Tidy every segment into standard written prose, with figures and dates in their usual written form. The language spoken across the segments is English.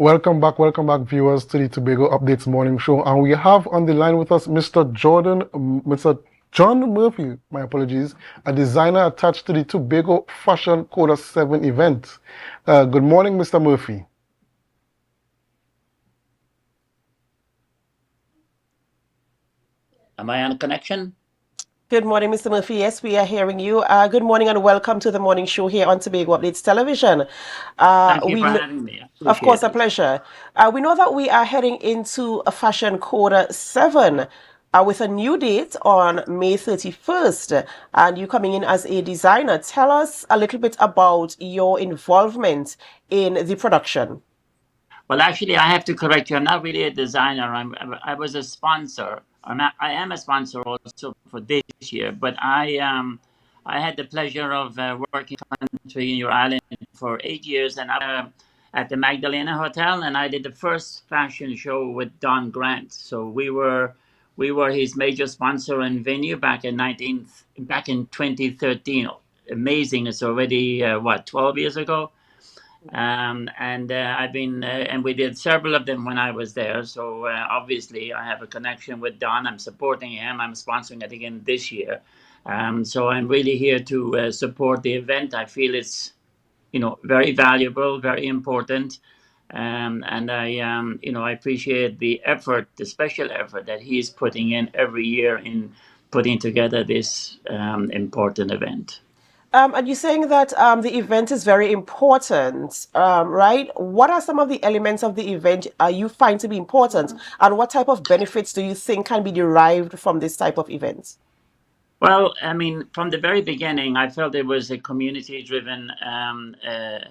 Welcome back, viewers, to the Tobago Updates Morning Show. And we have on the line with us Mr. John Murphy, my apologies, a designer attached to the Tobago Fashion CODA 7 event. Good morning, Mr. Murphy. Am I on connection? Good morning, Mr. Murphy. Yes, we are hearing you. Good morning and welcome to the morning show here on Tobago Updates Television. Thank you We, for kn- having me. I of course, appreciate a it. pleasure. We know that we are heading into a Fashion Quarter 7 with a new date on May 31st, and you coming in as a designer. Tell us a little bit about your involvement in the production. Well, actually, I have to correct you. I'm not really a designer. I was a sponsor. I am a sponsor also for this year, but I had the pleasure of working country in your island for 8 years, and at the Magdalena Hotel, and I did the first fashion show with Don Grant. So we were his major sponsor and venue back in 2013. Amazing! It's already 12 years ago. And I've been and we did several of them when I was there. So obviously I have a connection with Don. I'm supporting him. I'm sponsoring it again this year. So I'm really here to support the event. I feel it's very valuable, very important. And I appreciate the effort, the special effort that he's putting in every year in putting together this important event. And you're saying that the event is very important, right? What are some of the elements of the event you find to be important, and what type of benefits do you think can be derived from this type of event? Well, I mean, from the very beginning, I felt it was a community driven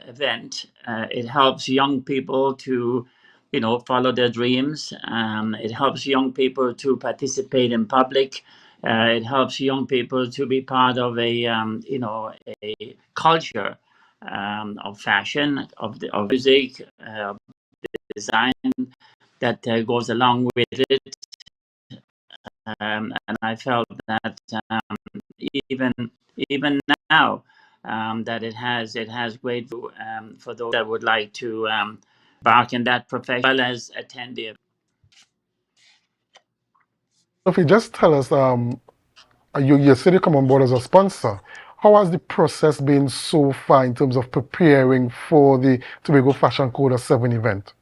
event. It helps young people to, follow their dreams. It helps young people to participate in public. It helps young people to be part of a culture of fashion, of music, of design that goes along with it. And I felt that even even now that it has great for those that would like to embark in that profession as well as attend the event. Murphy, just tell us, you said you come on board as a sponsor. How has the process been so far in terms of preparing for the Tobago Fashion CODA 7 event?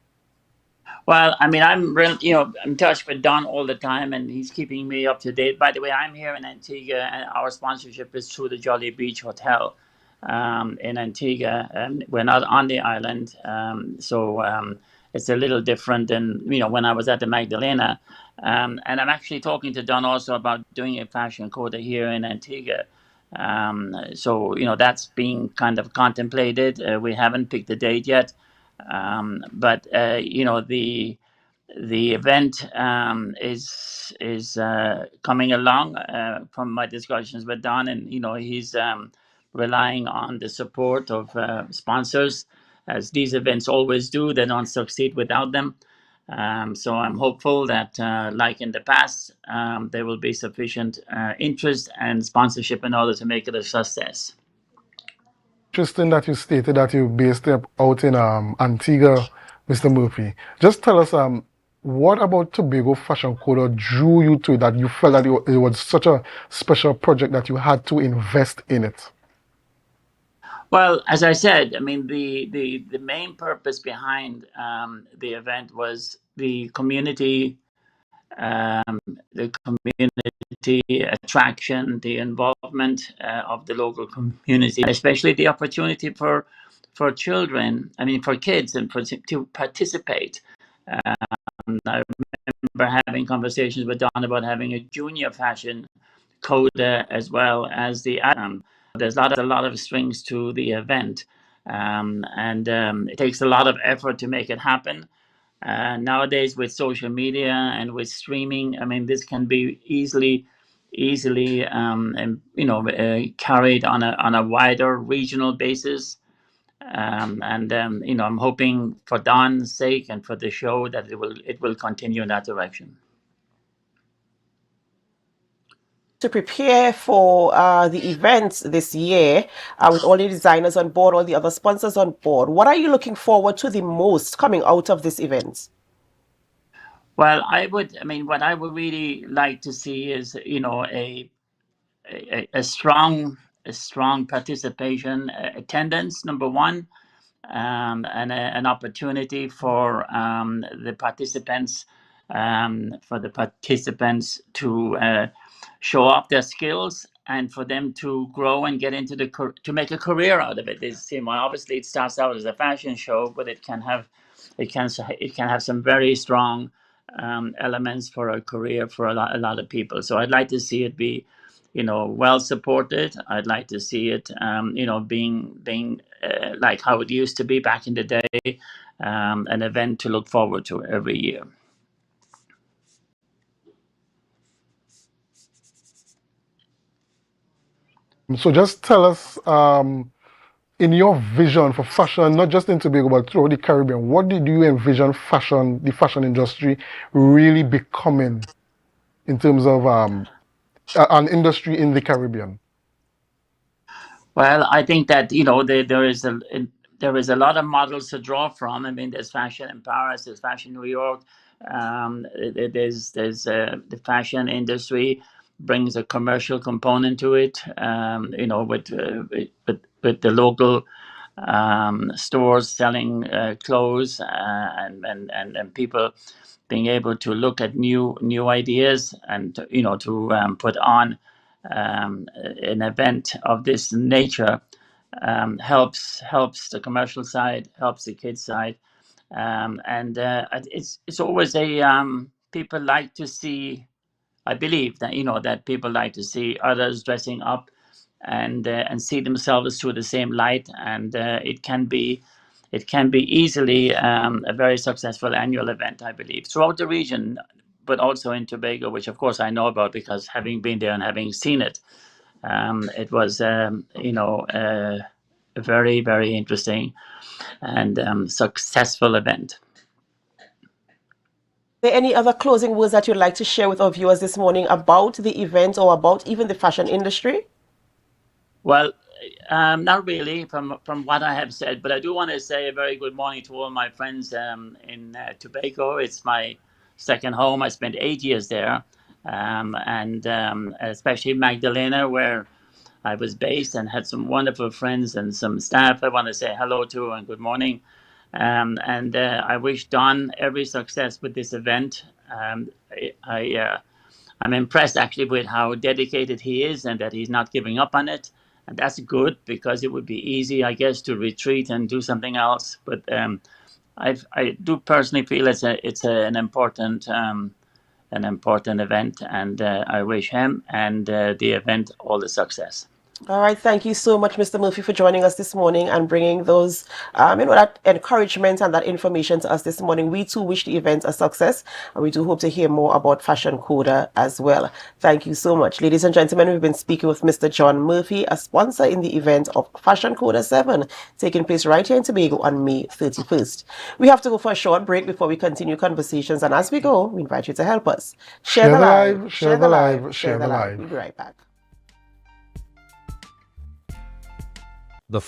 Well, I mean, I'm in touch with Don all the time, and he's keeping me up to date. By the way, I'm here in Antigua, and our sponsorship is through the Jolly Beach Hotel in Antigua, and we're not on the island, so it's a little different than when I was at the Magdalena. And I'm actually talking to Don also about doing a fashion quota here in Antigua. So that's being kind of contemplated. We haven't picked the date yet. But the event is coming along from my discussions with Don, and he's relying on the support of sponsors, as these events always do. They don't succeed without them. So I'm hopeful that, like in the past, there will be sufficient interest and sponsorship in order to make it a success. Interesting that you stated that you're based out in Antigua, Mr. Murphy. Just tell us, what about Tobago Fashion CODA drew you to it, that you felt that it was such a special project that you had to invest in it? Well, as I said, I mean, the main purpose behind the event was um, the community attraction, the involvement of the local community, especially the opportunity for children. I mean, for kids and to participate. I remember having conversations with Don about having a junior fashion CODA as well as the there's a lot of strings to the event, and it takes a lot of effort to make it happen. Nowadays, with social media and with streaming, I mean, this can be easily and, carried on a wider regional basis. And I'm hoping for Don's sake and for the show that it will continue in that direction. To prepare for the event this year, with all the designers on board, all the other sponsors on board, what are you looking forward to the most coming out of this event? Well, what I would really like to see is, a strong participation, attendance, number one, and an opportunity for the participants to show off their skills and for them to grow and get into to make a career out of it. Obviously it starts out as a fashion show, but it can have some very strong elements for a career for a lot of people. So I'd like to see it be, well supported. I'd like to see it, being like how it used to be back in the day, an event to look forward to every year. So just tell us, in your vision for fashion, not just in Tobago, but throughout the Caribbean, what did you envision the fashion industry really becoming in terms of an industry in the Caribbean? Well, I think that there is a lot of models to draw from. I mean, there's fashion in Paris, there's fashion in New York. There's the fashion industry brings a commercial component to it. With the local stores selling clothes, and people being able to look at new ideas and to put on an event of this nature, helps the commercial side, helps the kids side, and it's always people like to see. I believe that that people like to see others dressing up and see themselves through the same light, and it can be easily a very successful annual event, I believe, throughout the region, but also in Tobago, which of course I know about because having been there and having seen it. It was, a very, very interesting and successful event. Are there any other closing words that you'd like to share with our viewers this morning about the event or about even the fashion industry? Well, not really from what I have said, but I do want to say a very good morning to all my friends in Tobago. It's my second home. I spent 8 years there, and especially Magdalena, where I was based and had some wonderful friends and some staff I want to say hello to and good morning. And I wish Don every success with this event. I'm impressed actually with how dedicated he is and that he's not giving up on it. And that's good because it would be easy, I guess, to retreat and do something else. But I do personally feel an important event, and I wish him and the event all the success. All right, thank you so much, Mr. Murphy, for joining us this morning and bringing those, that encouragement and that information to us this morning. We too wish the event a success, and we do hope to hear more about Fashion CODA as well. Thank you so much, ladies and gentlemen. We've been speaking with Mr. John Murphy, a sponsor in the event of Fashion CODA 7, taking place right here in Tobago on May 31st. We have to go for a short break before we continue conversations, and as we go, we invite you to help us share the live, share the live, share the live. We'll be right back. The